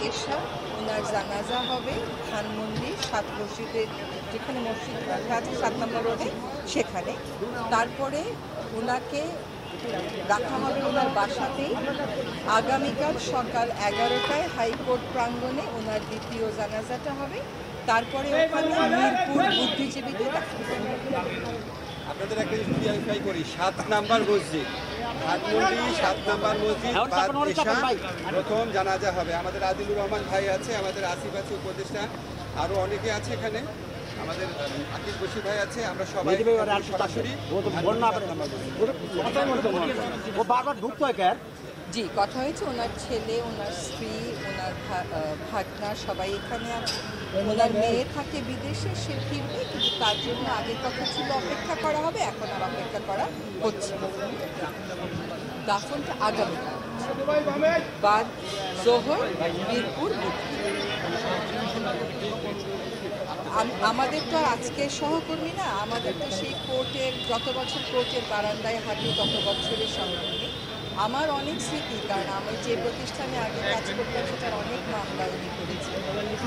এশা, ওনার জানাজা হবে ধানমন্ডি 7 মসজিদের, যেখানে মসজিদ আছে 7 নম্বর রোডে সেখানে। তারপরে ওনাকে রাখা হবে ওনার বাসাতেই। আগামীকাল সকাল 11টায় হাইকোর্ট প্রাঙ্গণে ওনার দ্বিতীয় জানাজাটা হবে। তারপরে ওখানে মিরপুর বুদ্ধিজীবীতে দেখা আপনাদের একটা ক্লিয়ারিফাই করি, 7 নাম্বার মসজিদ ধানমন্ডি 7 নাম্বার মসজিদ প্রথম জানাজা হবে। আমাদের আদিলুর রহমান ভাই আছে, আমাদের আসিফ আছে উপদেষ্টা, আরও অনেকে আছে এখানে, আমাদের আকিব বশির ভাই আছে। আমরা সবাই সরাসরি জি কথা হয়েছে। ওনার ছেলে, ওনার স্ত্রী, ওনার ভাগনা সবাই এখানে আছে। ওনার মেয়ে থাকে বিদেশে, সে ফিরবে, কিন্তু তার জন্য আগের কথা ছিল অপেক্ষা করা হবে, এখন আর অপেক্ষা করা হচ্ছে। দাফনটা আগামীকাল বাদ জোহর মিরপুর আমাদের তো আর আজকের সহকর্মী না, আমাদের তো সেই কোর্টের, যত বছর কোর্টের বারান্দায় হাঁটি তত বছরের সহকর্মী। আমার অনেক স্মৃতি, কারণ আমি যে প্রতিষ্ঠানে আগে কাজ করতাম সেটার অনেক মামলা উনি করেছি।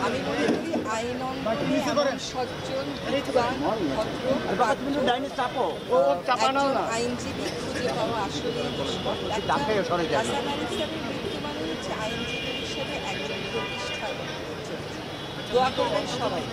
আমি মনে করি আইন অঙ্গনে এমন সজ্জন, বিদ্বান, ভদ্র, একজন আইনজীবী খুঁজে পাওয়া আসলে হাসান আলী সাহেবের মৃত্যু মানে হচ্ছে আইনজীবী হিসেবে একজন প্রতিষ্ঠান। দোয়া করবেন সবাই।